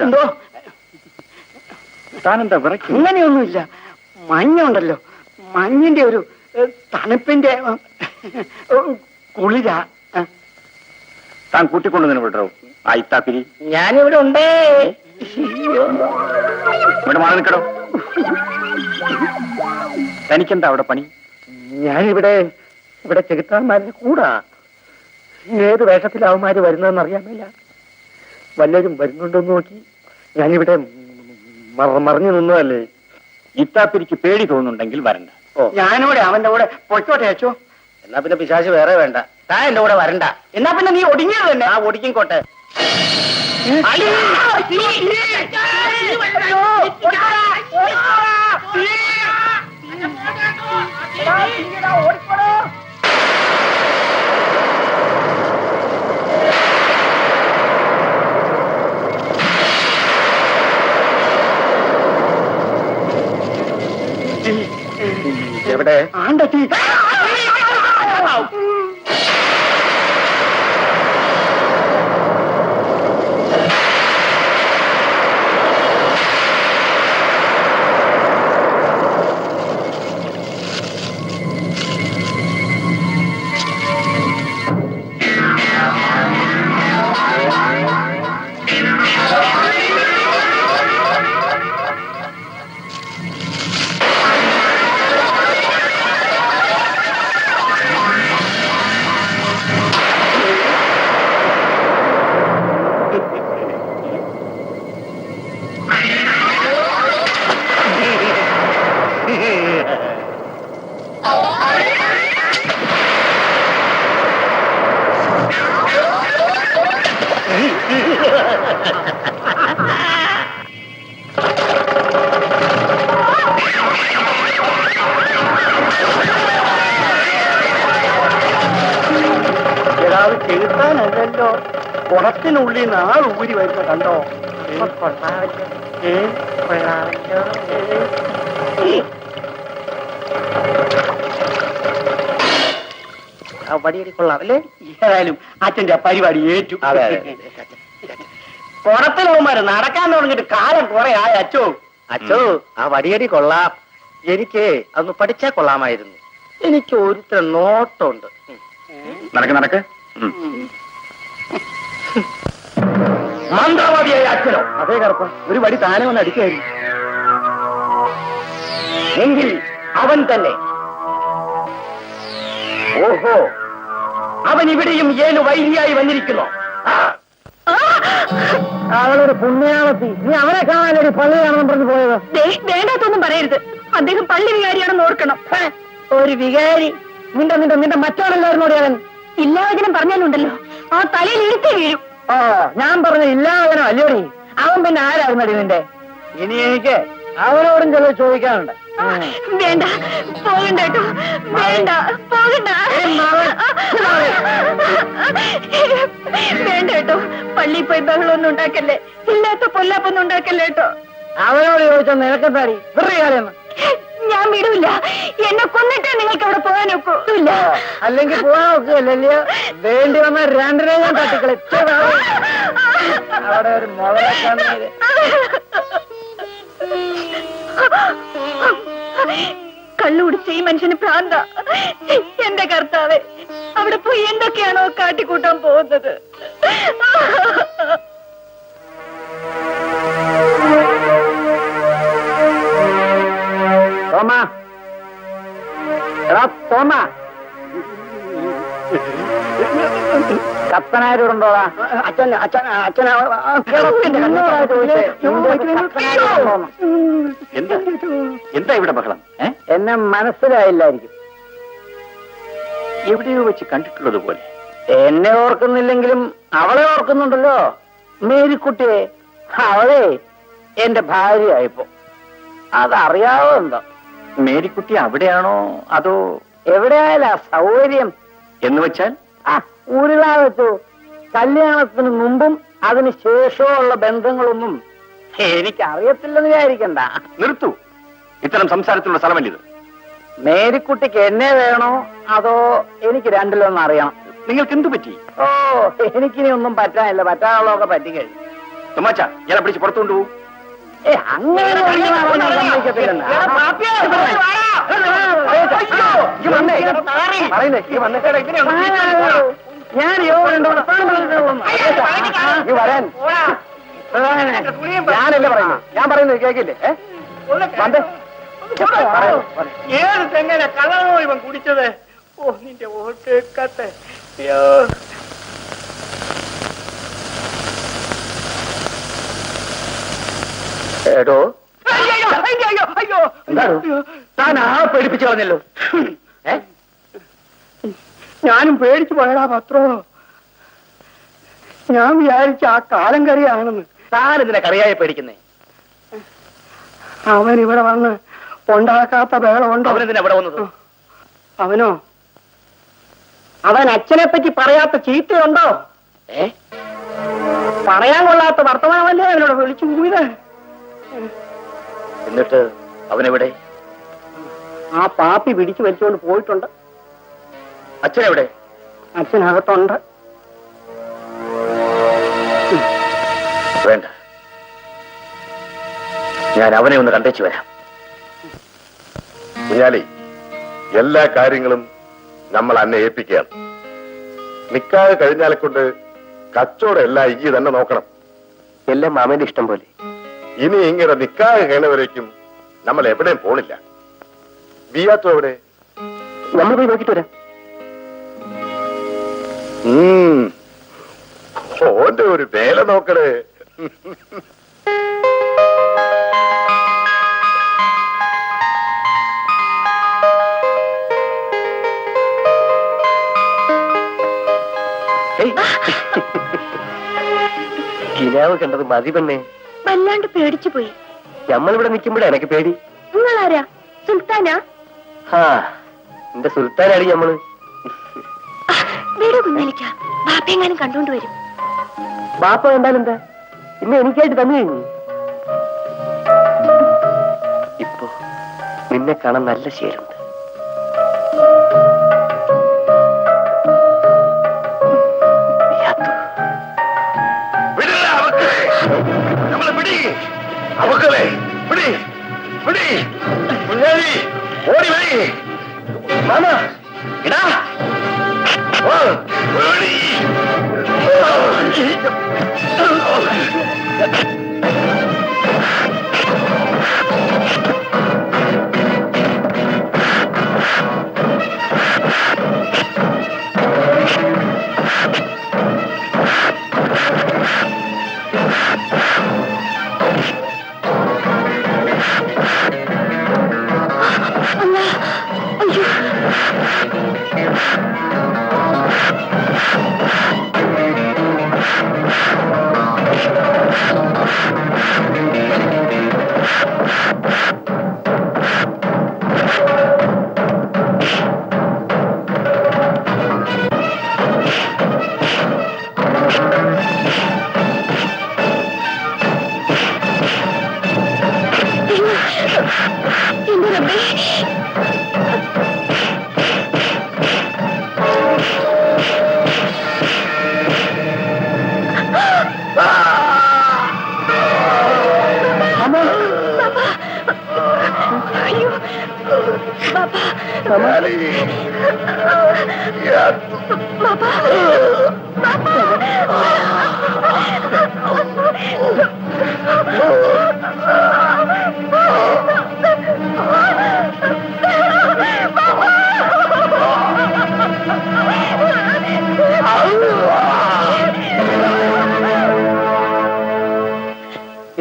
എന്തോ താനെന്താ വിറയ്ക്കും? അങ്ങനെയൊന്നുമില്ല. മഞ്ഞുണ്ടല്ലോ, മഞ്ഞിന്റെ ഒരു തണുപ്പിന്റെ കുളിരാ. താൻ കൂട്ടിക്കൊണ്ടു തന്നെ വിട്ടോ ആ ഇത്താപ്പിരി. ഞാനിവിടെ ഉണ്ടേ. ഇവിടെ മാറി നിൽക്കടോ. തനിക്കെന്താ അവിടെ പണി? ഞാനിവിടെ ചെകുത്താന്മാരുടെ കൂടാ. ഏത് വേഷത്തിലാവന്മാര് വരുന്നതെന്ന് അറിയാമല്ല. വല്ലവരും വരുന്നുണ്ടോന്ന് നോക്കി ഞാനിവിടെ മറിഞ്ഞു നിന്നതല്ലേ. ഇത്താപ്പിരിക്ക് പേടി തോന്നുന്നുണ്ടെങ്കിൽ വരണ്ട. ഞാനിവിടെ അവന്റെ കൂടെ പൊയ്ക്കോട്ടെ അച്ചോ. എന്നാ പിന്നെ പിശാച് വേറെ വേണ്ട. താൻ എന്റെ കൂടെ വരണ്ട. എന്നാ പിന്നെ നീ ഒടുങ്ങിയത് തന്നെ. ആ ഒടിക്കോട്ടെ. എവിടെ ആണ്ടെത്തി. ചെലുത്താനല്ലോ, കുടത്തിനുള്ളിൽ നിന്ന് ആൾ ഊരി വരുന്ന കണ്ടോ? വടിയടി കൊള്ളാം അല്ലേ? ഏതായാലും അച്ഛന്റെ പരിപാടി ഏറ്റു. കുടത്തിലവന്മാര് നടക്കാൻ തുടങ്ങിയിട്ട് കാലം കുറെ ആയ അച്ചോ. അച്ചോ, ആ വടിയടി കൊള്ളാം. എനിക്ക് അതൊന്ന് പഠിച്ചാ കൊള്ളാമായിരുന്നു. എനിക്ക് ഒരുത്തരം നോട്ടമുണ്ട്. നടക്ക്. മന്ത്രവാദിയായ അച്ഛനോ? അതേ കറുപ്പ, ഒരു വടി താനെ വന്ന് അടിക്കായിരുന്നു. എങ്കിൽ അവൻ തന്നെ. ഓഹോ, അവൻ ഇവിടെയും ഏഴു വൈരിയായി വന്നിരിക്കുന്നു. അവളൊരു പുണ്യാളത്തി. നീ അവനെ കാണാനൊരു പള്ളിയാണെന്ന് പറഞ്ഞു പോയത്. വേണ്ടാത്തൊന്നും പറയരുത്. അദ്ദേഹം പള്ളി വികാരിയാണെന്ന് ഓർക്കണം. ഒരു വികാരി? നിന്റെ മറ്റോളല്ലായിരുന്നോടെ അവൻ? ഇല്ലാവചനം പറഞ്ഞാലുണ്ടല്ലോ, ആ തലയിൽ ഇഴുത്തി വീഴും. ഓ, ഞാൻ പറഞ്ഞ ഇല്ലാവചനം അല്ലോടി. അവൻ പിന്നെ ആരായിരുന്നടി നിന്റെ? ഇനി എനിക്ക് അവനോടും ചിലത് ചോദിക്കാനുണ്ട്. വേണ്ട, പോകണ്ട കേട്ടോ. വേണ്ട, പോകണ്ട. വേണ്ട കേട്ടോ. പള്ളിയിൽ പോയി ബഹളമൊന്നും ഉണ്ടാക്കല്ലേ. ഇല്ലാത്ത പൊല്ലാപ്പൊന്നും ഉണ്ടാക്കല്ലേ കേട്ടോ. അവനോട് ചോദിച്ചാൽ നിനക്കെന്താടി വെറുതെ കാര്യം? ഞാൻ വിടൂല. എന്നെ കൊന്നിട്ടേ നിങ്ങൾക്ക് അവിടെ പോകാൻ ഒക്കില്ല. അല്ലെങ്കിൽ പോകാൻ ഒക്കുകയല്ലല്ലോ. വേണ്ടി വന്ന രണ്ടിനെ ഞാൻ തട്ടിക്കളിച്ച അവിടെ ഒരു മുളയെ കാണുന്നത്. കള്ളുകുടിച്ച ഈ മനുഷ്യന് ഭ്രാന്ത. എന്റെ കർത്താവേ, അവിടെ പോയി എന്തൊക്കെയാണോ കാട്ടിക്കൂട്ടാൻ പോകുന്നത്? തോമ, എടാ തോമ, കത്തനാരോടുണ്ടോടാ? എന്താ ഇവിടെ ബഹളം? എന്നെ മനസ്സിലായില്ലായിരിക്കും. എവിടെയോ വെച്ച് കണ്ടിട്ടുള്ളത് പോലെ. എന്നെ ഓർക്കുന്നില്ലെങ്കിലും അവളെ ഓർക്കുന്നുണ്ടല്ലോ, മേരിക്കുട്ടിയെ. അവളെ എന്റെ ഭാര്യയായിപ്പോ. അതറിയാവോ എന്തോ? മേരിക്കുട്ടി അവിടെയാണോ അതോ? എവിടെയായാലും സൗകര്യം എന്ന് വെച്ചാൽ ഊരിലാ വെച്ചു. കല്യാണത്തിന് മുമ്പും അതിന് ശേഷമുള്ള ബന്ധങ്ങളൊന്നും എനിക്കറിയത്തില്ലെന്ന് വിചാരിക്കണ്ട. നിർത്തൂ, ഇത്തരം സംസാരത്തിലുള്ള സ്ഥലമല്ലിത്. മേരിക്കുട്ടിക്ക് എന്നെ വേണോ അതോ എനിക്ക് രണ്ടിലൊന്നും അറിയണം? നിങ്ങൾക്ക് എന്തു പറ്റി? ഓ, എനിക്കിനി ഒന്നും പറ്റാനില്ല. പറ്റാനുള്ളതൊക്കെ പറ്റിക്കഴിഞ്ഞു. തുമാച്ച ഇയാളെ പിടിച്ച് പുറത്തു കൊണ്ടുപോകും. അങ്ങനെ സമ്മതിക്കത്തില്ലെന്ന്. ഞാൻ വരാൻ ഞാനല്ലേ പറയുന്നത്? ഞാൻ പറയുന്നത് കേക്കില്ലേ? ഏത് തെങ്ങനെ കളറോ ഇവൻ കുടിച്ചത്? ഓ, നിന്റെ ഓട്ട് കത്തെ. ഏടോ, എന്താണ് താൻ ആ പേടിപ്പിച്ചു കളഞ്ഞല്ലോ. ഞാനും പേടിച്ചു പോയടാ പത്രോ. ഞാൻ വിചാരിച്ച ആ കാലം കറിയാണെന്ന്. താൻ ഇതിനെ കറിയായി പേടിക്കുന്നേ? അവൻ ഇവിടെ വന്ന് ഉണ്ടാക്കാത്ത ബഹളമുണ്ടോ? അവനെന്തിനാ ഇവിടെ വന്നത്? അവനോ? അവൻ അച്ഛനെ പറ്റി പറയാത്ത ചീത്തയുണ്ടോ? പറയാൻ കൊള്ളാത്ത വർത്തമാനമല്ലേ അവനോട് വിളിച്ചു കൂവിയത്? എന്നിട്ട് അവനെവിടെ? ആ പാപ്പി പിടിച്ചു വലിച്ചുകൊണ്ട് പോയിട്ടുണ്ട്. അച്ഛനെവിടെ? അച്ഛനകത്തുണ്ട്. വേണ്ട, ഞാൻ അവനെ ഒന്ന് കണ്ടേച്ചു വരാം. കുഞ്ഞാലി, എല്ലാ കാര്യങ്ങളും നമ്മൾ അന്നെ ഏൽപ്പിക്കുകയാണ്. നിക്കാതെ കഴിഞ്ഞാലെ കൊണ്ട് കച്ചവടം എല്ലാം ഈ തന്നെ നോക്കണം. എല്ലാം മാമന്റെ ഇഷ്ടം പോലെ. ഇനി ഇങ്ങനെ നിക്കാതെ കഴിയുന്നവരേക്കും നമ്മൾ എവിടെയും പോണില്ല. ബിയാത്തോ എവിടെ? നമ്മൾ പോയി നോക്കിട്ട് വരാം. ഓന്റെ ഒരു വേല നോക്കണേ. കിനാവ് കണ്ടത് മതി പെണ്ണേ. വല്ലാണ്ട് പേടിച്ചു പോയി. നമ്മളിവിടെ നിൽക്കുമ്പോഴേ എനിക്ക് പേടി. നിങ്ങളാരാ? സുൽത്താനാ? എന്റെ സുൽത്താനാടി നമ്മള്. വീട് കുഞ്ഞലിക്ക ബാപ്പയെങ്ങാനും കണ്ടോണ്ട് വരും. ബാപ്പ കണ്ടാലെന്താ? പിന്നെ എനിക്കായിട്ട് തന്നു കഴിഞ്ഞു. ഇപ്പൊ നിന്നെ കാണാൻ നല്ല ശേരുണ്ട്. അവക്കളെ പിടി പിടി. കുഞ്ഞാലി ഓടി വരി. മാമ ഇടാ.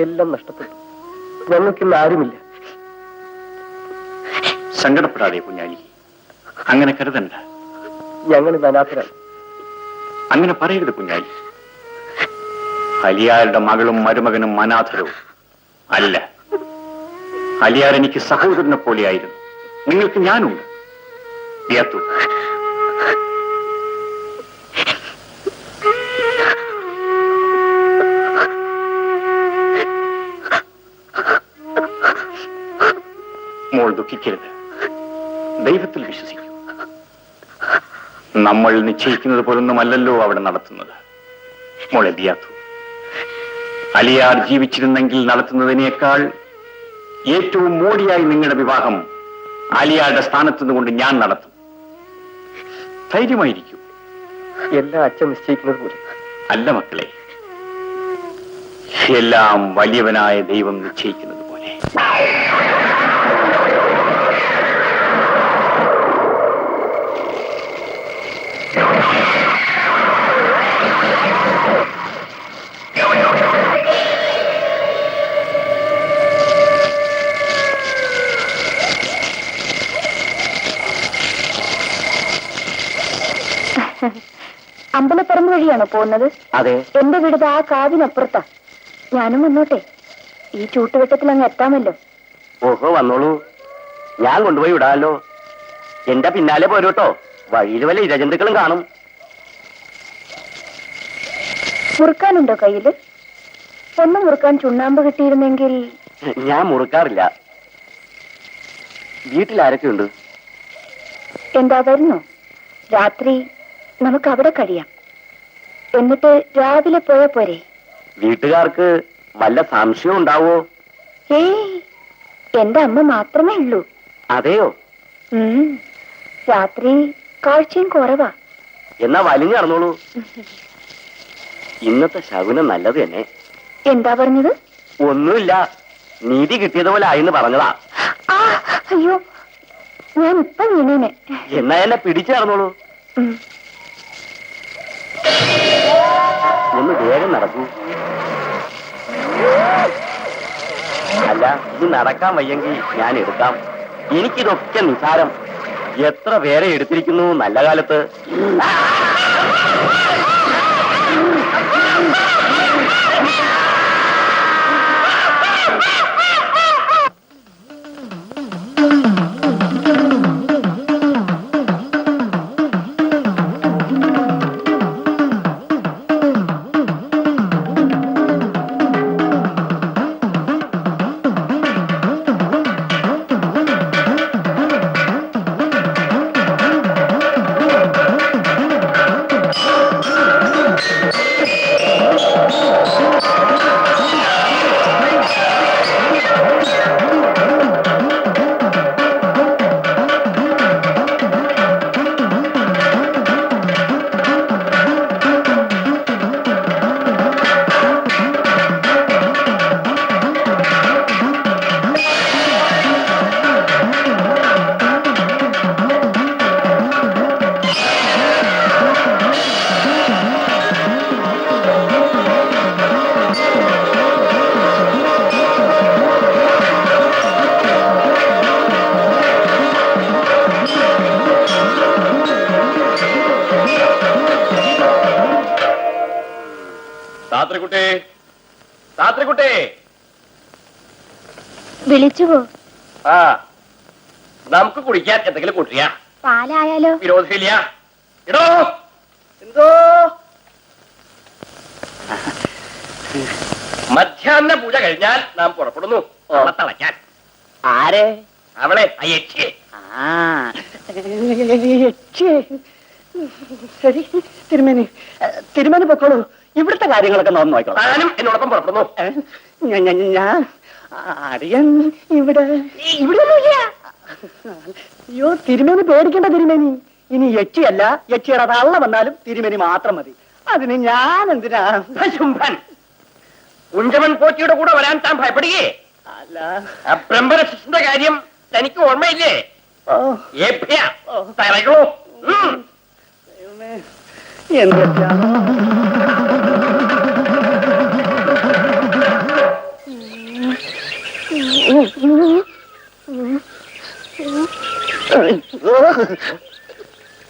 എല്ലാം നഷ്ടപ്പെട്ടു. ഞങ്ങൾക്കിന്ന് ആരുമില്ല. സങ്കടപ്പെടാതെ കുഞ്ഞാലി, അങ്ങനെ കരുതണ്ട. ഞങ്ങൾ അനാഥരാണ്. അങ്ങനെ പറയരുത് കുഞ്ഞാലി. അലിയാരുടെ മകളും മരുമകനും അനാഥരവും അല്ല. അലിയാർ എനിക്ക് സഹോദരനെ പോലെയായിരുന്നു. നിങ്ങൾക്ക് ഞാനുണ്ട്. ബിയാത്തു, മോൾ ദുഃഖിക്കരുത്. ദൈവത്തിൽ വിശ്വസിക്കൂ. നമ്മൾ നിശ്ചയിക്കുന്നത് പോലൊന്നുമല്ലല്ലോ അവിടെ നടത്തുന്നത്. മോളെ ദിയാത്തു, അലിയാർ ജീവിച്ചിരുന്നെങ്കിൽ നടത്തുന്നതിനേക്കാൾ ഏറ്റവും മോടിയായി നിങ്ങളുടെ വിവാഹം അലിയാരുടെ സ്ഥാനത്ത് നിന്നുകൊണ്ട് ഞാൻ നടത്തും. ധൈര്യമായിരിക്കും. എല്ലാം അച്ഛൻ നിശ്ചയിക്കുന്നത് പോലെ. അല്ല മക്കളെ, എല്ലാം വലിയവനായ ദൈവം നിശ്ചയിക്കുന്നത് പോലെ. അമ്പലപ്പറമ്പ് വഴിയാണോ പോകുന്നത്? അതെ. എന്റെ വീട് ആ കാവിനപ്പുറത്താ. ഞാനും വന്നോട്ടെ? ഈ ചൂട്ടുവെട്ടത്തിൽ അങ്ങ് എത്താമല്ലോ. ഓഹോ, വന്നോളൂ. ഞാൻ കൊണ്ടുപോയി വിടാമല്ലോ. എന്റെ പിന്നാലെ പോരൂട്ടോ. വഴിയിൽ വല്ല ഇരജന്തുക്കളും കാണും. മുറുക്കാനുണ്ടോ കയ്യില്? ഒന്ന് മുറുക്കാൻ ചുണ്ണാമ്പ് കിട്ടിയിരുന്നെങ്കിൽ. ഞാൻ മുറുക്കാറില്ല. വീട്ടിൽ ആരൊക്കെയുണ്ട്? എന്താ വരുന്നോ? രാത്രി നമുക്ക് അവിടെ കഴിയാം. എന്നിട്ട് രാവിലെ പോയാ പോരെ? വീട്ടുകാർക്ക് വല്ല സംശയം ഉണ്ടാവോ? ഏയ്, എന്റെ അമ്മ മാത്രമേ ഉള്ളൂ. അതെയോ? രാത്രി കാഴ്ചയും കുറവാ. എന്നാ വലിഞ്ഞു നടന്നോളൂ. ഇന്നത്തെ ശകുനം നല്ലത് തന്നെ. എന്താ പറഞ്ഞത്? ഒന്നുമില്ല, നീതി കിട്ടിയതുപോലെ ആയിന്ന് പറഞ്ഞതാ. ആ, അയ്യോ, ഞാൻ ഇപ്പൊ വീണേനെ. എന്നാ എന്നെ പിടിച്ചു നടന്നോളൂ. ഒന്ന് വേഗം നടക്കൂ. അല്ല, ഇത് നടക്കാൻ വയ്യെങ്കിൽ ഞാൻ എടുക്കാം. എനിക്കിതൊക്കെ നിസാരം. എത്ര പേരെ എടുത്തിരിക്കുന്നു നല്ല കാലത്ത്. വിളിച്ചുവോ? ആ, നമുക്ക് കുടിക്കാൻ എന്തെങ്കിലും കൂട്ടിയാ? പാലായാലോ? വിരോധമില്ല. ഇടോ, എന്തോ മധ്യാഹ്ന പൂജ കഴിഞ്ഞാൽ നാം പുറപ്പെടുന്നു തളയ്ക്കാൻ. ആരെ? അവളെ, അയ്യേ. ശരി തിരുമേനി, തിരുമേനി പൊക്കോളൂ. ഇവിടുത്തെ കാര്യങ്ങളൊക്കെ നോന്ന് നോക്കിക്കോളാം. താനും എന്നോടൊപ്പം പുറപ്പെടുന്നു. ഞാൻ അറിയാൻ ഇവിടെ അയ്യോ, തിരുമേനി പേടിക്കേണ്ട തിരുമേനി. ഇനി യക്ഷിയല്ല, യക്ഷിയുടെ തള്ള വന്നാലും തിരുമേനി മാത്രം മതി. അതിന് ഞാൻ എന്തിനാ? ശുംഭൻ, കുഞ്ചമൻ പോറ്റിയുടെ കൂടെ വരാൻ താൻ ഭയപ്പെടുകയെ? അല്ല, ബ്രഹ്മരക്ഷസിന്റെ കാര്യം തനിക്ക് ഓർമ്മയില്ലേ? തറകളോ എന്തൊക്കെയാണോ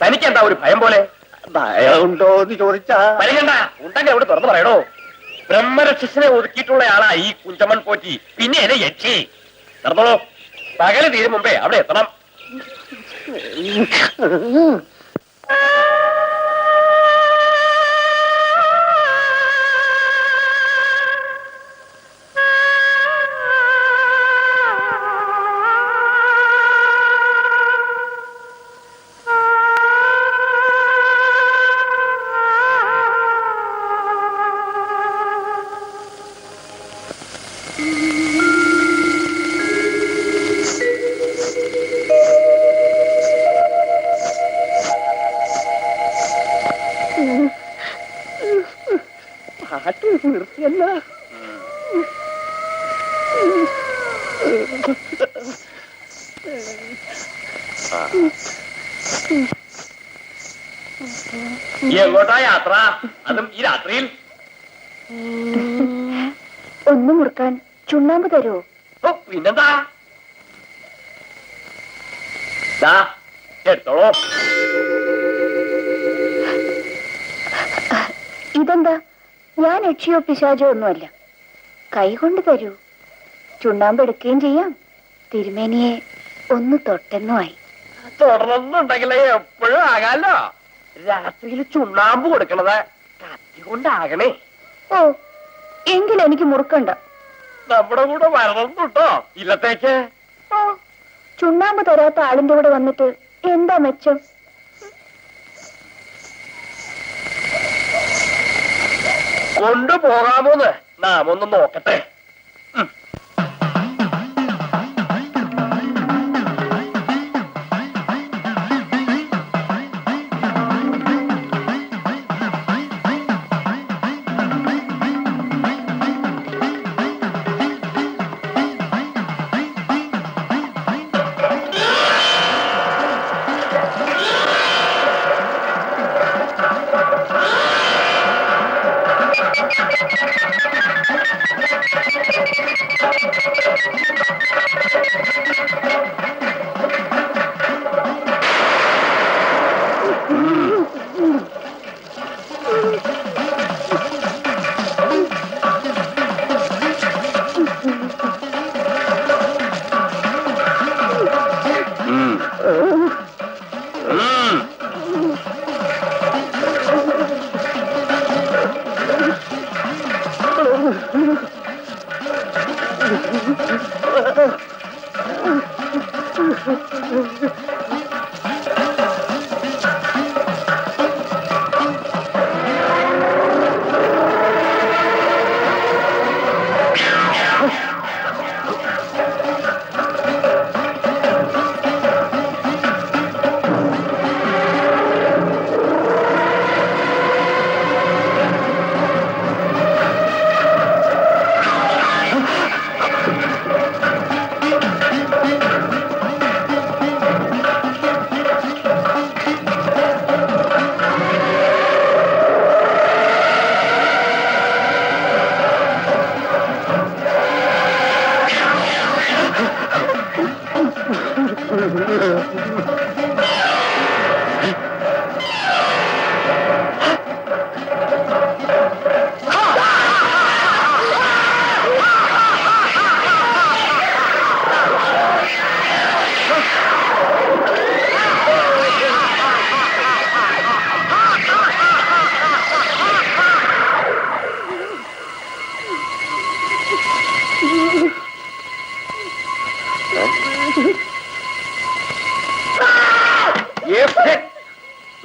തനിക്കെന്താ ഒരു ഭയം പോലെ? ഭയമുണ്ടോ എന്ന് ചോദിച്ചാ ഭയങ്കണ്ട, ഉണ്ടെങ്കിൽ അവിടെ തുറന്നു പറയണോ. ബ്രഹ്മരക്ഷസിനെ ഒതുക്കിയിട്ടുള്ള ആളാ ഈ കുഞ്ചമൻ പോറ്റി. പിന്നെ എന്നെ യക്ഷി. നടന്നോളൂ, പകല് തീരും മുമ്പേ അവിടെ എത്തണം. നിർത്തിയല്ല. എങ്ങോട്ടാ യാത്ര? അതും ഈ രാത്രിയിൽ? ഒന്ന് മുറുക്കാൻ ചുണ്ണാമ്പ് തരുമോ? ഓ പിന്നെന്താ, എടുത്തോളൂ. ഇതെന്താ? ഞാൻ യക്ഷിയോ പിശാചോ ഒന്നുമല്ല. കൈകൊണ്ട് തരൂ. ചുണ്ണാമ്പ് എടുക്കുകയും ചെയ്യാം, തിരുമേനിയെ ഒന്ന് തൊട്ടെന്നുമായി. തുടർന്നുണ്ടെങ്കിലേ എപ്പോഴും ആകാലോ. രാത്രിയിൽ ചുണ്ണാമ്പ് കൊടുക്കണത് കത്തി കൊണ്ടാകണേ. ഓ, എങ്കിലെനിക്ക് മുറുക്കണ്ട. നമ്മുടെ കൂടെ വരണം കേട്ടോ ഇല്ലത്തേക്ക്. ഓ, ചുണ്ണാമ്പ് തരാത്ത ആളിന്റെ കൂടെ വന്നിട്ട് എന്താ മെച്ചം? കൊണ്ടുപോകാമോന്ന് നാം ഒന്ന് നോക്കട്ടെ.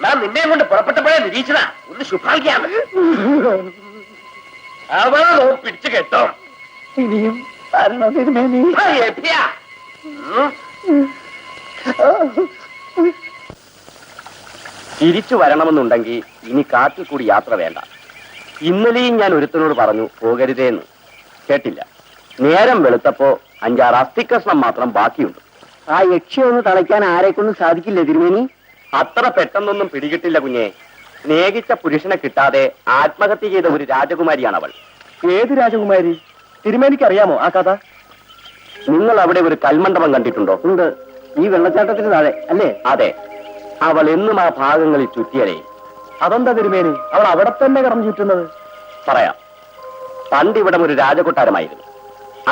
ഞാൻ നിന്നെ കൊണ്ട് പുറപ്പെട്ടപ്പോഴേ നിരീക്ഷണ ഒന്ന് ശുഭാഗ്യാണ്. അവളെ പിടിച്ചു കേട്ടോ. ഇനിയും തരണോ തിരുമേനി? തിരിച്ചു വരണമെന്നുണ്ടെങ്കിൽ ഇനി കാട്ടിൽ കൂടി യാത്ര വേണ്ട. ഇന്നലെയും ഞാൻ ഒരുത്തനോട് പറഞ്ഞു പോകരുതേന്ന്, കേട്ടില്ല. നേരം വെളുത്തപ്പോ 5-6 അസ്ഥിക്കഷ്ണം മാത്രം ബാക്കിയുണ്ട്. ആ യക്ഷിയെ ഒന്ന് തളയ്ക്കാൻ ആരെക്കൊണ്ടും സാധിക്കില്ല തിരുമേനി. അത്ര പെട്ടെന്നൊന്നും പിടികിട്ടില്ല കുഞ്ഞെ. സ്നേഹിച്ച പുരുഷനെ കിട്ടാതെ ആത്മഹത്യ ചെയ്ത ഒരു രാജകുമാരിയാണ് അവൾ. ഏത് രാജകുമാരി? തിരുമേനിക്ക് അറിയാമോ ആ കഥ? നിങ്ങൾ അവിടെ ഒരു കൽമണ്ഡപം കണ്ടിട്ടുണ്ടോ? ഉണ്ട്, ഈ വെള്ളച്ചാട്ടത്തിന് താഴെ അല്ലേ? അതെ, അവൾ എന്നും ആ ഭാഗങ്ങളിൽ ചുറ്റിയലേ. അതെന്താ തിരുമേനി അവൾ അവിടെ തന്നെ കടന്നു ചുറ്റുന്നത്? പറയാം. പണ്ടിവിടം ഒരു രാജകൊട്ടാരമായിരുന്നു.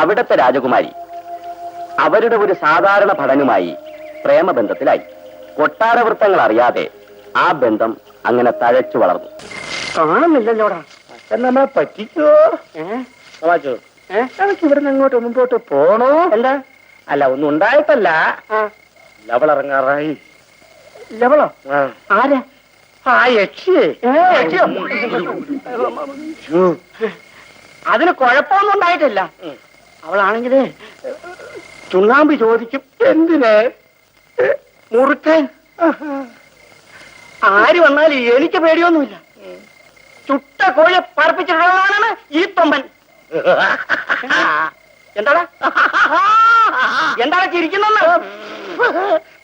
അവിടത്തെ രാജകുമാരി അവരുടെ ഒരു സാധാരണ ഭടനുമായി പ്രേമബന്ധത്തിലായി. കൊട്ടാരവൃത്തങ്ങൾ അറിയാതെ ആ ബന്ധം അങ്ങനെ തഴച്ചു വളർന്നു. കാണുന്നില്ലല്ലോടാ. അച്ഛൻ നമ്മളെ പറ്റിക്കോ? എനിക്ക് ഇവിടുന്ന് അങ്ങോട്ട് മുമ്പോട്ട് പോണോ? എന്താ? അല്ല, ഒന്നും ഉണ്ടായിട്ടല്ല. ലവളിറങ്ങാറായി. ലവളോ? ആരാ? ആ യക്ഷിയെ. യക്ഷിയോ? അതിന് കുഴപ്പമൊന്നും ഉണ്ടായിട്ടില്ല. അവളാണെങ്കിലേ ചുണ്ണാമ്പ് ചോദിക്കും. എന്തിന്? മുറുക്കാൻ. ആര് വന്നാലും എനിക്ക് പേടിയൊന്നുമില്ല. ചുട്ട കോഴി പറപ്പിച്ചിട്ടുള്ളതാണ് ഈ തൊമ്പൻ. എന്താടാ എന്താണ് ചിരിക്കുന്നെന്ന്?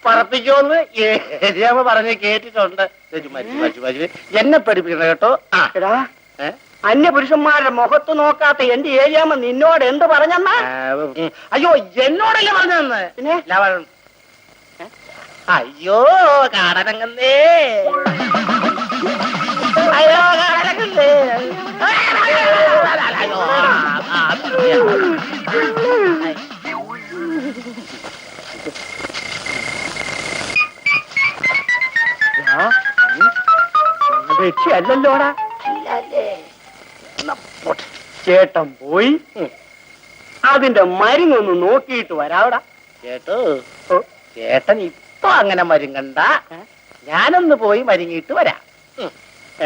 പറപ്പിക്കുമെന്ന് ഏരിയാമ്മ പറഞ്ഞ് കേട്ടിട്ടുണ്ട്. എന്നെ പഠിപ്പിക്കണം കേട്ടോ. എടാ അന്യപുരുഷന്മാരുടെ മുഖത്ത് നോക്കാത്ത എന്റെ ഏരിയാമ്മ നിന്നോട് എന്ത് പറഞ്ഞെന്നാ? അയ്യോ എന്നോടല്ലേ പറഞ്ഞതെന്ന്. പിന്നെ അയ്യോ കാടനങ്ങല്ലേ, അയ്യോ കാടനങ്ങല്ലേ. രക്ഷയല്ലോടാ. ചേട്ടൻ പോയി അതിന്റെ മരുന്നൊന്ന് നോക്കിയിട്ട് വരാവടാ. ചേട്ടോ, ചേട്ടൻ ഇപ്പൊ അങ്ങനെ മരുങ്ങണ്ട, ഞാനൊന്ന് പോയി മരുങ്ങിയിട്ട് വരാം.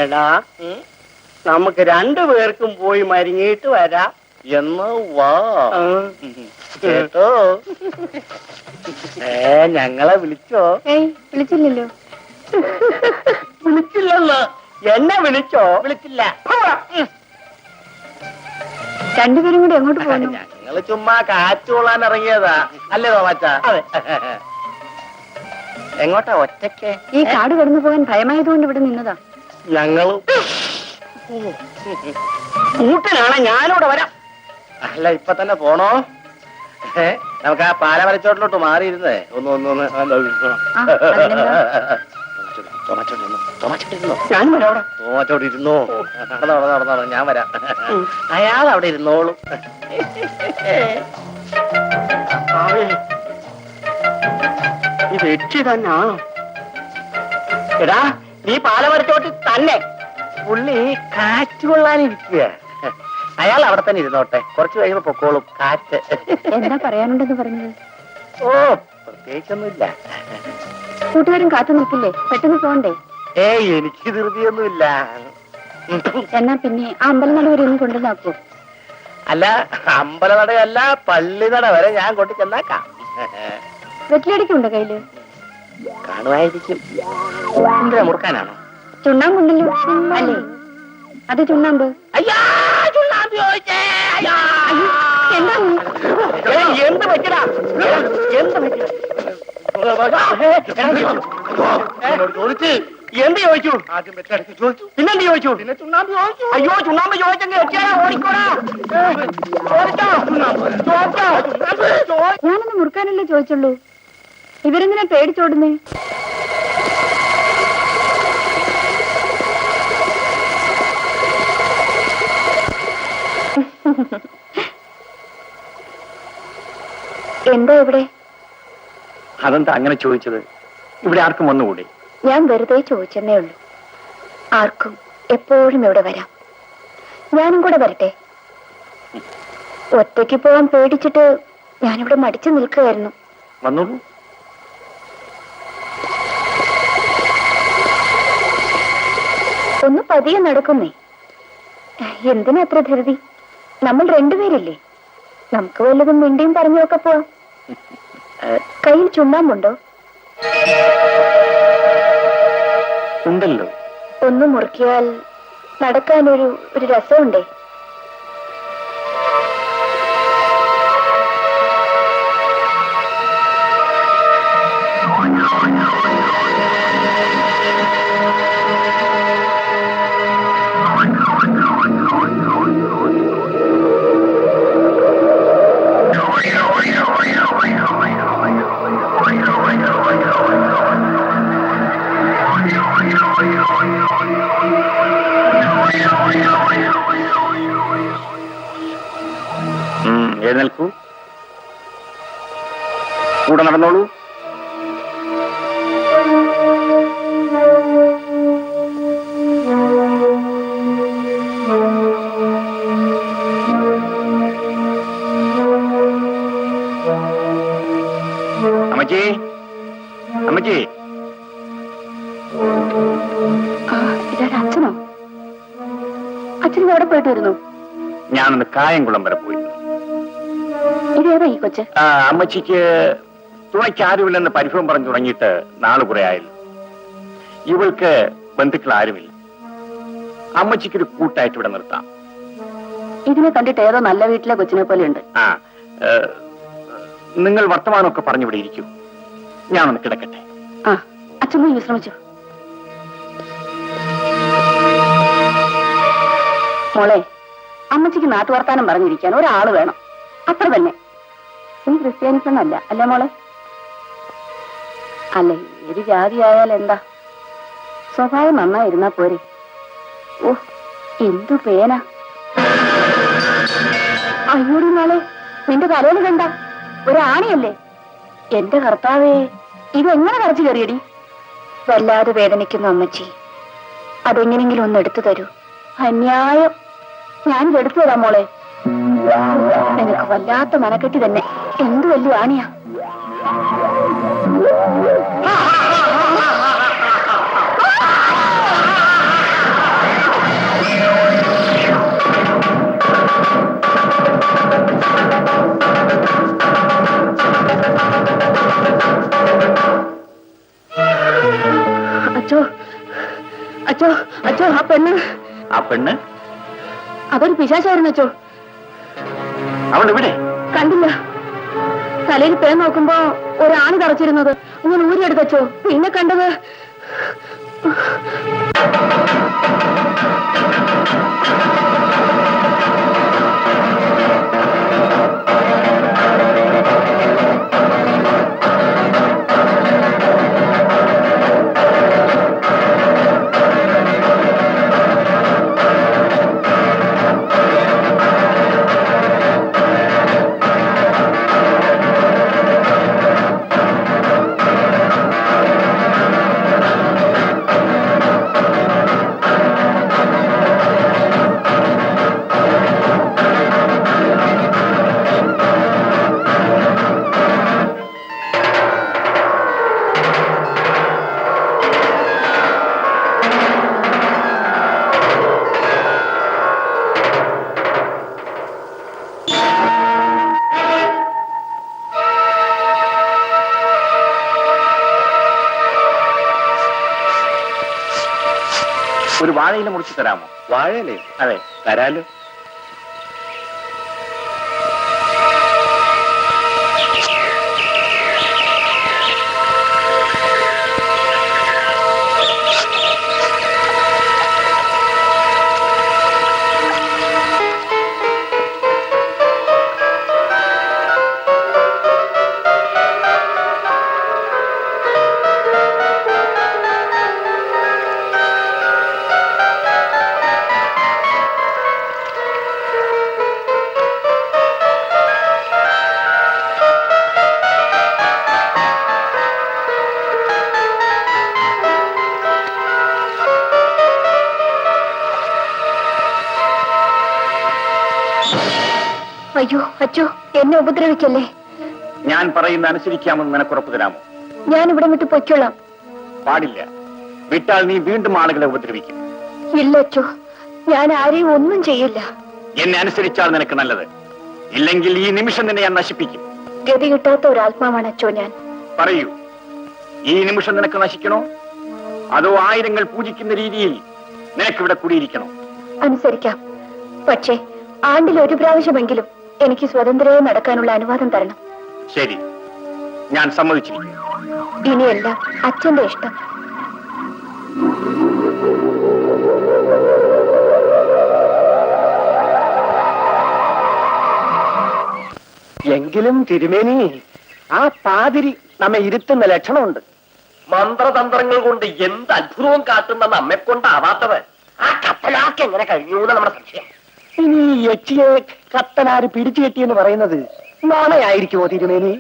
എടാ നമുക്ക് രണ്ടുപേർക്കും പോയി മരുങ്ങിയിട്ട് വരാം. എന്ന് വാ ചേട്ടോ. ഞങ്ങളെ വിളിച്ചോ? വിളിച്ചില്ലല്ലോ. വിളിച്ചില്ലല്ലോ. എന്നെ വിളിച്ചോ? വിളിച്ചില്ല. രണ്ടുപേരും കൂടി എങ്ങോട്ട് പോകുന്നു? ഞങ്ങള് ചുമ്മാ കാറ്റ് കൊള്ളാൻ ഇറങ്ങിയതാ അല്ലേ തോമാച്ച? അതെ. എങ്ങോട്ടാ ഒറ്റയ്ക്ക്? ഈ കാട് കടന്നു പോകാൻ ഭയമായതുകൊണ്ട് ഇവിടെ നിന്നതാ. ഞങ്ങളും കൂട്ടിനാണ്, ഞാനിവിടെ വരാം. അല്ല ഇപ്പൊ തന്നെ പോണോ? നമുക്ക് ആ പാലമരച്ചോട്ടിലോട്ട് മാറിയിരുന്നേ ഒന്ന് ഞാൻ വരാം. തോമാച്ചോട് ഇരുന്നോ? നടന്നോ, ഞാൻ വരാം. അയാൾ അവിടെ ഇരുന്നോളും. ഇത് എച്ചി തന്നെയാണോ? എടാ നീ പാലമരച്ചോട്ട് തന്നെ. പുള്ളി കാറ്റ് കൊള്ളാനിരിക്കുക. അയാൾ അവിടെ തന്നെ ഇരുന്നോട്ടെ, കുറച്ച് കഴിയുമ്പോ പൊക്കോളും കാറ്റ്. എന്താ പറയാനുണ്ടെന്ന് പറഞ്ഞത്? ഓ പ്രത്യേകിച്ചൊന്നുമില്ല. കൂട്ടുകാരും കാത്തു നിൽക്കില്ലേ? പെട്ടെന്ന് പോണ്ടേ? ഏയ് എനിക്ക് ധൃതിയൊന്നുമില്ല. എന്നാ പിന്നെ ആ അമ്പലനട വരെ ഒന്ന് കൊണ്ടുവന്നാക്കൂ. അല്ല അമ്പലനടയല്ല, പള്ളിനട വരെ ഞാൻ കൊണ്ട് ചെന്നാക്കാം. വെറ്റിലടിക്കുണ്ടോ കയ്യില്? കാണുമായിരിക്കും. എന്തിനാ മുറുക്കാനാണോ? ചുണ്ണാമ്പുണ്ടല്ലോ അല്ലേ? അത് ചുണ്ണാമ്പ്. അയ്യാ ചുണ്ണാമ്പ് ചോദിച്ചേ. എന്താ എന്ത് പറ്റിടാ? എന്ത് പറ്റിടാ? ചോദിച്ചു. എന്ത് ചോദിച്ചു? ആദ്യം വെച്ചടുത്ത് ചോദിച്ചു, പിന്നെന്ത് ചോദിച്ചു? പിന്നെ ചുണ്ണാമ്പ് ചോദിച്ചു. അയ്യോ ചുണ്ണാമ്പ് ചോദിച്ചെങ്കിൽ എത്തിയാ ഓടിക്കോടാ. ഞാനൊന്ന് മുറുക്കാനല്ലേ ചോദിച്ചുള്ളൂ. ഇവരെന്തിനാ പേടിച്ചോടുന്നേ? എന്താ ഇവിടെ? അതെന്താ അങ്ങനെ ചോദിച്ചത്? ഇവിടെ ആർക്കും വന്നുകൂടി? ഞാൻ വെറുതെ ചോദിച്ചെന്നേ ഉള്ളൂ. ആർക്കും എപ്പോഴും ഇവിടെ വരാം. ഞാനും കൂടെ വരട്ടെ? ഒറ്റയ്ക്ക് പോകാൻ പേടിച്ചിട്ട് ഞാനിവിടെ മടിച്ചു നിൽക്കുകയായിരുന്നു. വന്നോളൂ. ഒന്ന് പതിയെ നടക്കുന്നേ. എന്തിനാ അത്ര ധൃതി? നമ്മൾ രണ്ടുപേരില്ലേ? നമുക്ക് വല്ലതും മിണ്ടിയും പറഞ്ഞൊക്കെ പോവാം. കയ്യിൽ ചുണ്ണാമ്പുണ്ടോ? ഉണ്ടല്ലോ. ഒന്ന് മുറുക്കിയാൽ നടക്കാനൊരു രസമുണ്ടേ. എഴുന്നേൽക്കൂ. കൂടെ നടന്നോളൂ. അമ്മച്ചി, അമ്മച്ചി. ഇതാ അച്ഛനോ? അച്ഛൻ എവിടെ പോയിട്ട് വരുന്നു? ഞാനൊന്ന് കായംകുളം വരെ പോയിരുന്നു. ഇതേതാ ഈ കൊച്ച്? അമ്മച്ചിക്ക് തുണയ്ക്ക് ആരുമില്ലെന്ന് പരിഭവം പറഞ്ഞു തുടങ്ങിയിട്ട് നാള് കുറെ ആയല്ലോ. ഇവൾക്ക് ബന്ധുക്കൾ ആരുമില്ല. അമ്മച്ചിക്കൊരു കൂട്ടായിട്ട് ഇവിടെ നിർത്താം. ഇതിനെ കണ്ടിട്ട് ഏതോ നല്ല വീട്ടിലെ കൊച്ചിനെ പോലെ ഉണ്ട്. ആ, നിങ്ങൾ വർത്തമാനമൊക്കെ പറഞ്ഞിവിടെ ഇരിക്കൂ, ഞാനൊന്ന് കിടക്കട്ടെ. ആ, അച്ഛൻ പോയി വിശ്രമിച്ചു. മോളെ, അമ്മച്ചിക്ക് നാട്ടുവർത്താനം പറഞ്ഞിരിക്കാൻ ഒരാള് വേണം, അത്ര തന്നെ. നീ ക്രിസ്ത്യാനിസമല്ല അല്ലേ മോളെ? അല്ല, ഏത് ജാതി ആയാൽ എന്താ, സ്വഭാവം നന്നായിരുന്നാ പോരെ. ഓ, എന്തു പേന. അയ്യോടി മോളെ, നിന്റെ തലയിൽ കണ്ട ഒരാണിയല്ലേ? എന്റെ കർത്താവേ, ഇതെങ്ങനെ കറച്ചു കയറിയടി? വല്ലാതെ വേദനിക്കുന്നു അമ്മച്ചി, അതെങ്ങനെങ്കിലും ഒന്ന് എടുത്തു തരൂ. അന്യായം. ഞാനിത് എടുത്തു തരാം മോളെ. നിനക്ക് വല്ലാത്ത മനക്കെട്ടി തന്നെ. എന്തു വലിയ ആണിയാ. അച്ചോ, അച്ചോ, അച്ചോ, ആ പെണ്ണ് അതൊരു പിശാചായിരുന്നു അച്ചോ. അവളിവിടെ കണ്ടില്ല. തലയിൽ പേൻ നോക്കുമ്പോ ഒരാണ് തറച്ചിരുന്നത് ഇങ്ങനെ ഊരിയെടുത്തച്ചോ. പിന്നെ കണ്ടത് ഒരു വാഴയില മുറിച്ച് തരാമോ? വാഴയിലേ? അതെ, തരാലോ. അയ്യോ അച്ചോ, എന്നെ ഉപദ്രവിക്കല്ലേ. ഞാൻ പറയുന്ന അനുസരിക്കാമെന്ന് നിനക്ക് ഉറപ്പ് തരാമോ? ഞാൻ ഇവിടെ വിട്ട് പൊയ്ക്കൊള്ളാം. പാടില്ല. വിട്ടാൽ നീ വീണ്ടും ആളുകളെ ഉപദ്രവിക്കും. ഇല്ല അച്ചോ, ഞാൻ ആരെയും ഒന്നും ചെയ്യില്ല. എന്നെ അനുസരിച്ചാൽ നിനക്ക് നല്ലത്. ഇല്ലെങ്കിൽ ഈ നിമിഷം നിന്നെ ഞാൻ നശിപ്പിക്കും. ഗതി കിട്ടാത്ത ഒരാത്മാവാണ് അച്ചോ ഞാൻ. പറയൂ, ഈ നിമിഷം നിനക്ക് നശിക്കണോ, അതോ ആയിരങ്ങൾ പൂജിക്കുന്ന രീതിയിൽ നിനക്കിവിടെ കൂടിയിരിക്കണോ? അനുസരിക്കാം. പക്ഷേ ആണ്ടിൽ ഒരു പ്രാവശ്യമെങ്കിലും എനിക്ക് സ്വതന്ത്രമായി നടക്കാനുള്ള അനുവാദം തരണം. ശരി, ഞാൻ സമ്മതിച്ചിരിക്കുന്നു. ഇനിയെല്ലാം അച്ഛന്റെ ഇഷ്ടം. എങ്കിലും തിരുമേനി, ആ പാതിരി നമ്മെ ഇരുത്തുന്ന ലക്ഷണമുണ്ട്. മന്ത്രതന്ത്രങ്ങൾ കൊണ്ട് എന്ത് അത്ഭുതവും കാട്ടുന്ന നമ്മെ കൊണ്ടാവാത്തത് ആ കപ്പലാക്ക് എങ്ങനെ കഴിഞ്ഞു നമ്മുടെ സംശയം. ഇനി യക്ഷിയെ കത്തനാര് പിടിച്ചു കെട്ടിയെന്ന് പറയുന്നത് നാണയായിരിക്കുമോ തിരുമേനി?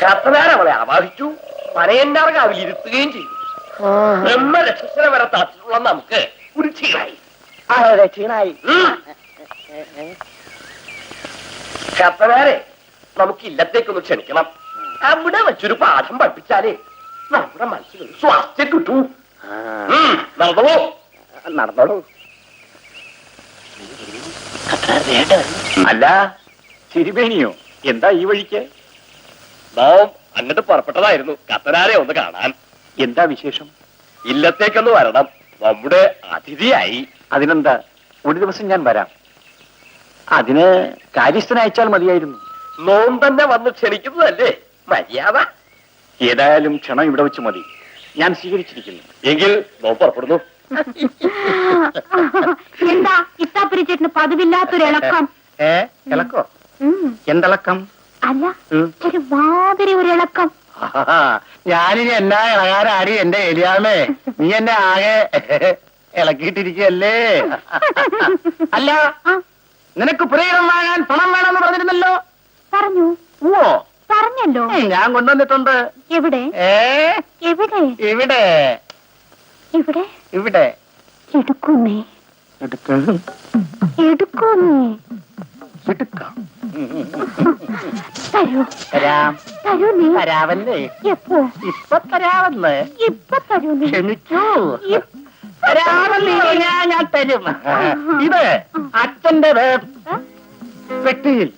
കത്തനാർ അവളെ ആവാഹിച്ചു, പനയന്നാർക്കാവിൽ ഇരുത്തുകയും ചെയ്തു. ബ്രഹ്മരക്ഷസന വരെ താത്തിട്ടുള്ള നമുക്ക് ഒരു ക്ഷീണായി. അതെ, ക്ഷീണായി. കത്തനാരെ നമുക്ക് ഇല്ലത്തേക്കൊന്ന് ക്ഷണിക്കണം. അവിടെ വെച്ചൊരു പാഠം പഠിപ്പിച്ചാലേ നമ്മുടെ മനസ്സിലൊരു സ്വാസ്ഥ്യം കിട്ടൂ. നടന്നോളൂ. നടന്നോളൂ. അല്ല തിരുമേനിയോ, എന്താ ഈ വഴിക്ക്? നാം അങ്ങോട്ട് പുറപ്പെട്ടതായിരുന്നു കത്തനാരെ ഒന്ന് കാണാൻ. എന്താ വിശേഷം? ഇല്ലത്തേക്കൊന്ന് വരണം. നമ്മുടെ അതിഥിയായി. അതിനെന്താ, ഒരു ദിവസം ഞാൻ വരാം. അതിന് കാര്യസ്ഥനയച്ചാൽ മതിയായിരുന്നു. നോം തന്നെ വന്ന് ക്ഷണിക്കുന്നതല്ലേ മര്യാദ. ഏതായാലും ക്ഷണം ഇവിടെ വെച്ച് മതി. ഞാൻ സ്വീകരിച്ചിരിക്കുന്നു. എങ്കിൽ നോം പുറപ്പെടുന്നു. എന്താ ഇത്താപ്പുരി ചേട്ടന് പതിവില്ലാത്തൊരു ഇളക്കം? ഇളക്കോ? എന്തിളക്കം? അല്ല, ഒരു മാതിരി ഒരു ഇളക്കം. ഞാനിനി എന്നാ ഇളകാരാടി എന്റെ എലിയാമേ? നീ എന്നെ ആകെ ഇളക്കിയിട്ടിരിക്കല്ലേ? അല്ല, നിനക്ക് പുരയിടം വാങ്ങാൻ പണം വേണമെന്ന് പറഞ്ഞിരുന്നല്ലോ. പറഞ്ഞു. ഓ, പറഞ്ഞല്ലോ. ഞാൻ കൊണ്ടുവന്നിട്ടുണ്ട്. എവിടെ? എവിടെ? ഇവിടെ ഇവിടെ ഇവിടെ. എടുക്കുന്നേ എടുക്കാം. എടുക്കുന്നേ. എടുക്കാം. തരൂ. തരാം. തരൂ നീ. തരാവല്ലേ? എപ്പോ? ഇപ്പൊ തരാവല്ലേ? ഇപ്പൊ തരൂ നീ. ക്ഷമിക്കൂ. തരാവല്ലേ? ഞാൻ തരും. ഇത് അച്ഛന്റെ പെട്ടിയിൽ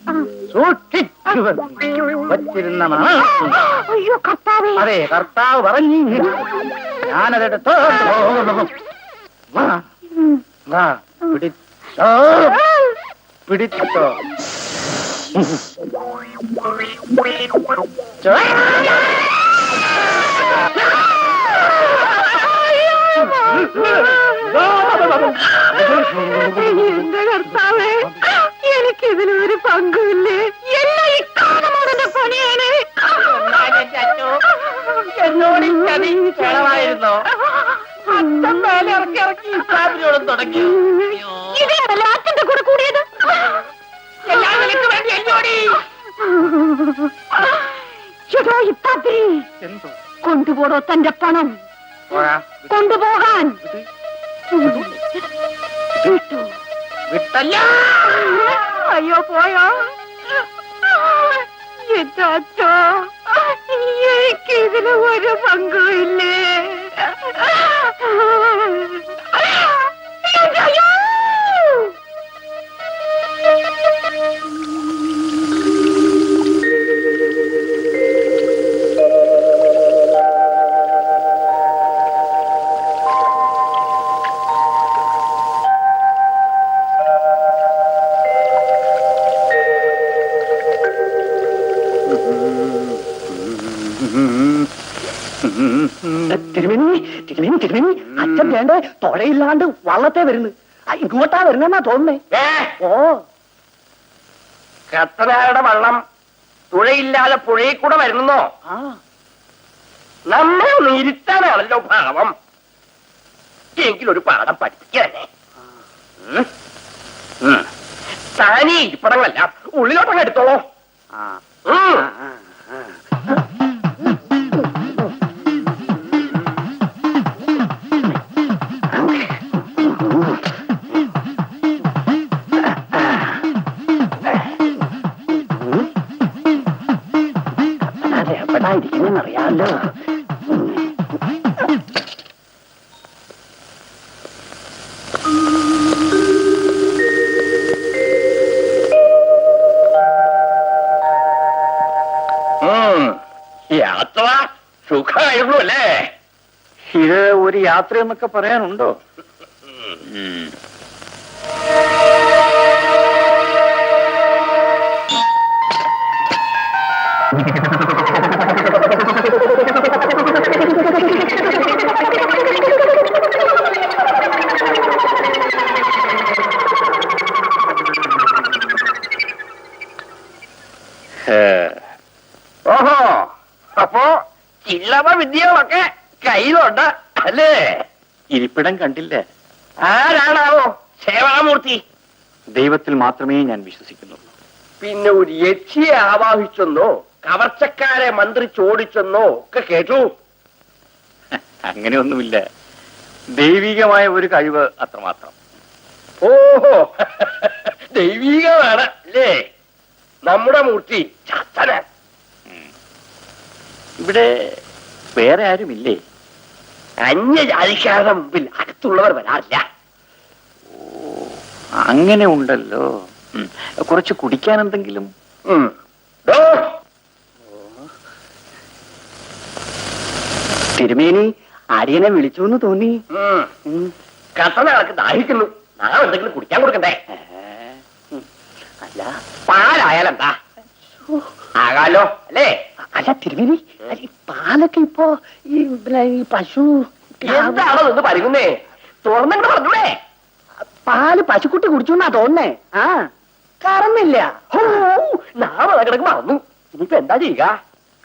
സൂക്ഷിച്ചു വച്ചിരുന്ന അയ്യോ കർത്താവേ. അതെ, കർത്താവ് പറഞ്ഞു ഞാനതെടുത്തോ. പിടിച്ചോ, പിടിച്ചോ. എന്റെ കർത്താവേ, എനിക്കിതിലൊരു പങ്കുമില്ലേ? എല്ലാം ഇക്കാലമാണെന്റെ പണിയാണ്. എന്നോട് ക്ഷണമായിരുന്നോ? അച്ഛൻ മേലെ ഇറക്കി ഇറക്കി ഇസ്ലാമിനോടും തുടങ്ങി. ഇതിലാണല്ലോ അച്ഛന്റെ കൂടെ കൂടിയത്. എല്ലാം നിനക്ക് വേണ്ടി എന്നോടി. ചേട്ടാ ഇത്താത്തിരി എന്തോ കൊണ്ടുപോടോ തന്റെ പണം. കൊണ്ടുപോകാൻ വിട്ടല്ല. അയ്യോ പോയോ എന്റെ അച്ഛോ, എനിക്കിതിന് ഒരു പങ്കുമില്ലേ? അയ്യോ തിരുമേനി, തിരുമേനി, തിരുമേനി, അച്ഛൻ വേണ്ട തുഴയില്ലാണ്ട് വള്ളത്തെ വരുന്നു. ഇങ്ങോട്ടാ വരുന്നെന്നാ തോന്നുന്നേ. ഓ, കത്തനാരുടെ വള്ളം തുഴയില്ലാതെ പുഴയിൽ കൂടെ വരുന്നോ? ആ, നമ്മളെ നിരുത്താനാണല്ലോ ഭാവം. എങ്കിലൊരു പാഠം പഠിപ്പിക്കാനേ. താനീ ഇരിപ്പടങ്ങളല്ല, ഉള്ളിലോട്ടങ്ങ് എടുത്തോളോ. ആ, എവിടായിരിക്കുന്നറിയാമല്ലോ. യാത്ര സുഖമായിരുന്നു അല്ലേ? ഇത് ഒരു യാത്ര എന്നൊക്കെ പറയാനുണ്ടോ? ഓഹോ, അപ്പോ ചില്ലറ വിദ്യകളൊക്കെ കയ്യിലുണ്ട് അല്ലേ? ഇരിപ്പിടം കണ്ടില്ലേ? ആരാണാവോ സേവാമൂർത്തി? ദൈവത്തിൽ മാത്രമേ ഞാൻ വിശ്വസിക്കുന്നുള്ളൂ. പിന്നെ ഒരു യക്ഷിയെ ആവാഹിച്ചെന്നോ കവർച്ചക്കാരെ മന്ത്രിച്ചോടിച്ചെന്നോ ഒക്കെ കേട്ടു. അങ്ങനെയൊന്നുമില്ല. ദൈവികമായ ഒരു കഴിവ് അത്രമാത്രം. ഓഹോ, ദൈവീകമാണ് അല്ലേ നമ്മുടെ മൂർത്തി ചാത്തന്? ഇവിടെ വേറെ ആരുമില്ലേ? അന്യജാതിക്കാരുടെ മുമ്പിൽ അകത്തുള്ളവർ വരാറില്ല. അങ്ങനെ ഉണ്ടല്ലോ. കുറച്ച് കുടിക്കാൻ എന്തെങ്കിലും? തിരുമേനി, അടിയനെ വിളിച്ചു എന്ന് തോന്നി. കട്ടണ കണക്ക് ദാഹിക്കുന്നു. നാളെ എന്തെങ്കിലും കുടിക്കാൻ കൊടുക്കണ്ടേ? അല്ല പാലായാലെന്താ ആകാലോ അല്ലേ? അല്ല തിരുമേനി, ഈ പാലൊക്കെ ഇപ്പോ ഈ പശു എന്താണോ നിന്ന് പറയുന്നേ? തുറന്നിട്ട് പറഞ്ഞൂടെ? പാല് പശുക്കുട്ടി കുടിച്ചു എന്നാ തോന്നേ. ആ കറന്നില്ല. നാളെ കിടക്ക് മറന്നു. ഇനിയിപ്പോ എന്താ ചെയ്യുക?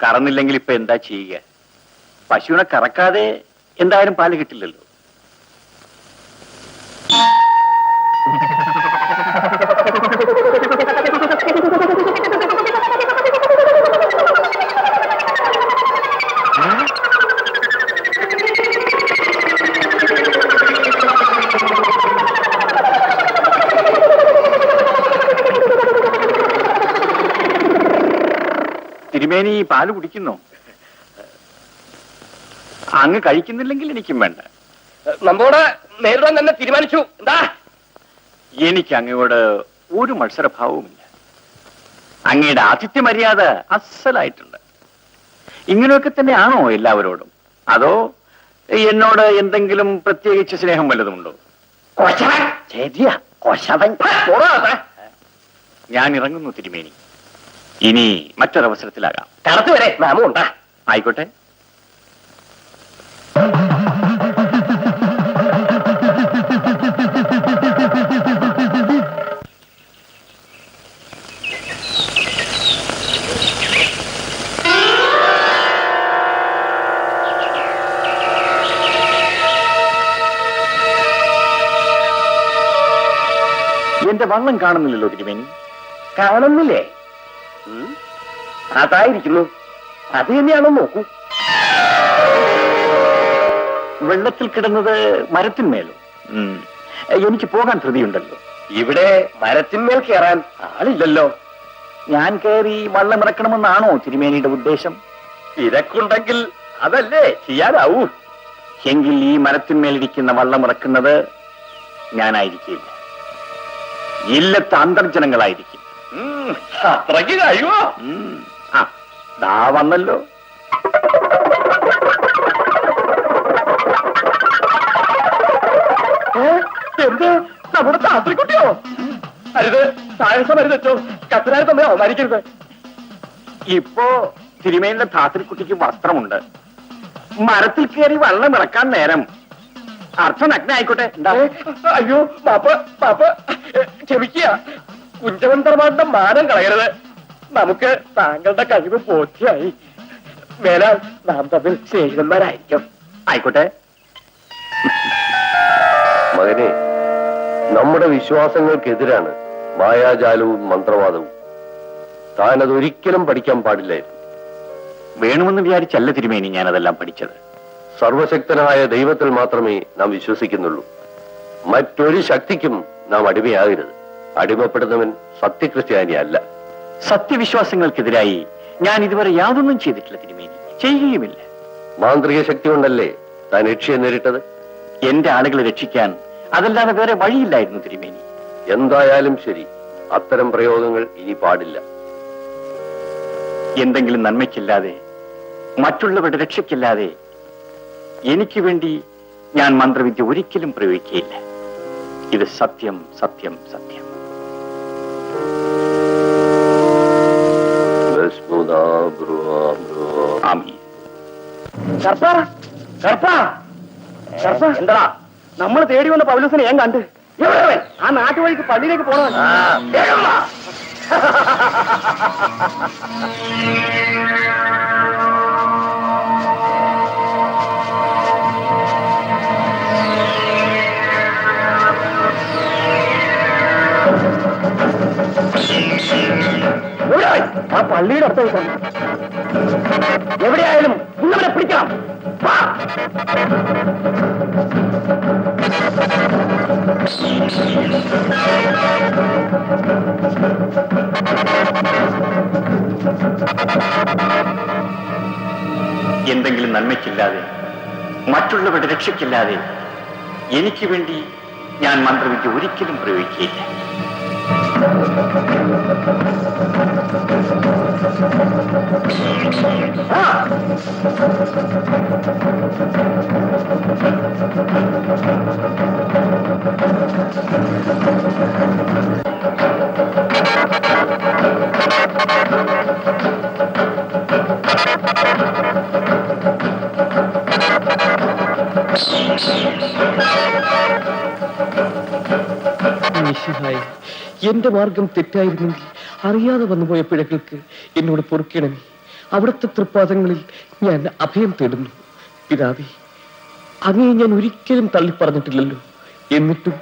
കറന്നില്ലെങ്കിൽ ഇപ്പൊ എന്താ ചെയ്യുക? പശുവിനെ കറക്കാതെ എന്തായാലും പാല് കിട്ടില്ലല്ലോ. തിരുമേനി പാല് കുടിക്കുന്നോ? അങ്ങ് കഴിക്കുന്നില്ലെങ്കിൽ എനിക്കും വേണ്ട. നമ്മോട് നേരിടാൻ തന്നെ തീരുമാനിച്ചു. എന്താ? എനിക്ക് അങ്ങയോട് ഒരു മത്സരഭാവവുമില്ല. അങ്ങയുടെ ആതിഥ്യ മര്യാദ അസലായിട്ടുണ്ട്. ഇങ്ങനെയൊക്കെ തന്നെയാണോ എല്ലാവരോടും? അതോ എന്നോട് എന്തെങ്കിലും പ്രത്യേകിച്ച് സ്നേഹം വല്ലതുമുണ്ടോ? ശരിയാ, കൊശവൻ. ഞാൻ ഇറങ്ങുന്നു തിരുമേനി. ഇനി മറ്റൊരവസരത്തിലാകാം. കടത്തു വരെ നാമുണ്ടാ. ആയിക്കോട്ടെ. എന്റെ വള്ളം കാണുന്നില്ലല്ലോ തിരുമേനി. കാണുന്നില്ലേ? അതായിരിക്കുന്നു. അത് തന്നെയാണോ നോക്കൂ. വെള്ളത്തിൽ കിടന്നത് മരത്തിന്മേലോ? എനിക്ക് പോകാൻ ധൃതിയുണ്ടല്ലോ. ഇവിടെ മരത്തിന്മേൽ കയറാൻ ആളില്ലല്ലോ. ഞാൻ കയറി വള്ളം ഇറക്കണമെന്നാണോ തിരുമേനിയുടെ ഉദ്ദേശം? തിരക്കുണ്ടെങ്കിൽ അതല്ലേ ചെയ്യാനാവൂ. എങ്കിൽ ഈ മരത്തിന്മേലിരിക്കുന്ന വള്ളം ഇറക്കുന്നത് ഞാനായിരിക്കില്ല. ഇല്ലത്തെ അന്തർജനങ്ങളായിരിക്കും. അത്രയ്ക്ക് കഴിയുമോ? ആ ദാ വന്നല്ലോ. എന്ത്? നമ്മുടെ താത്രിക്കുട്ടിയോ? അരുത്, താഴസം അരുതോ. കത്തനാരെ തമ്മിൽ അവമാനിക്കരുത്. ഇപ്പോ തിരുമേനിയുടെ ധാത്രിക്കുട്ടിക്ക് വസ്ത്രമുണ്ട്. മരത്തിൽ കയറി വള്ളം ഇറക്കാൻ നേരം അർത്ഥനഗ്ന ആയിക്കോട്ടെ. എന്താ? അയ്യോ പാപ്പ പാപ്പ, ക്ഷമിക്കുക. കുഞ്ചവൻ തറവാടിന്റെ മാനം കളയരുത്. നമുക്ക് താങ്കളുടെ കഴിവ് ബോധ്യായി. മേലാൽ നാം തമ്മിൽ സ്നേഹിതന്മാരായിരിക്കും. ആയിക്കോട്ടെ. മകനെ, നമ്മുടെ വിശ്വാസങ്ങൾക്കെതിരാണ് മായാജാലവും മന്ത്രവാദവും. താനതൊരിക്കലും പഠിക്കാൻ പാടില്ലായിരുന്നു. വേണമെന്ന് വിചാരിച്ചല്ല തിരുമേനി ഞാനതെല്ലാം പഠിച്ചത്. സർവശക്തനായ ദൈവത്തിൽ മാത്രമേ നാം വിശ്വസിക്കുന്നുള്ളൂ. മറ്റൊരു ശക്തിക്കും നാം അടിമയാകരുത്. അടിമപ്പെടുന്നവൻ സത്യക്രിസ്ത്യാനി അല്ല. സത്യവിശ്വാസങ്ങൾക്കെതിരായി ഞാൻ ഇതുവരെ യാതൊന്നും ചെയ്തിട്ടില്ല തിരുമേനി, ചെയ്യുകയുമില്ല. മാന്ത്രിക ശക്തി കൊണ്ടല്ലേ താൻ യക്ഷിയെ നേരിട്ടത്? എന്റെ ആളുകളെ രക്ഷിക്കാൻ അതല്ലാതെ വേറെ വഴിയില്ലായിരുന്നു തിരുമേനി. എന്തായാലും ശരി, അത്തരം പ്രയോഗങ്ങൾ ഇനി പാടില്ല. എന്തെങ്കിലും നന്മയ്ക്കില്ലാതെ, മറ്റുള്ളവരുടെ രക്ഷയ്ക്കില്ലാതെ എനിക്ക് വേണ്ടി ഞാൻ മന്ത്രവിദ്യ ഒരിക്കലും പ്രയോഗിക്കുകയില്ല. ഇത് സത്യം, സത്യം, സത്യം. എന്താ? നമ്മൾ തേടി വന്ന പൗലോസിനെ ഞാൻ കണ്ട്. എവിടെ? ആ നാട്ടുവഴിക്ക് പള്ളിയിലേക്ക് പോണോ? ആ പള്ളിയുടെ അടുത്ത് എവിടെയായാലും ഇന്നവരെ പിടിക്കണം. എന്തെങ്കിലും നന്മയ്ക്കില്ലാതെ, മറ്റുള്ളവരുടെ രക്ഷയ്ക്കില്ലാതെ എനിക്ക് വേണ്ടി ഞാൻ മന്ത്രവിദ്യ ഒരിക്കലും പ്രയോഗിക്കുകയില്ല. എന്റെ മാർഗം തെറ്റായിരുന്നെങ്കിൽ അറിയാതെ വന്നുപോയ പിഴകൾക്ക് എന്നോട് പൊറുക്കണമേ. അവിടുത്തെ തൃപ്പാദങ്ങളിൽ ഞാൻ അഭയം തേടുന്നു. പിതാവേ, അങ്ങേ ഞാൻ ഒരിക്കലും തള്ളിപ്പറഞ്ഞിട്ടില്ലല്ലോ. എന്നിട്ടും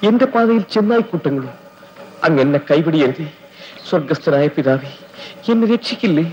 എന്റെ പാതയിൽ ചെന്നായിക്കൂട്ടങ്ങളും. അങ്ങ് എന്നെ കൈപിടിയരുതേ. സ്വർഗസ്ഥനായ പിതാവേ, എന്നെ രക്ഷിക്കില്ലേ?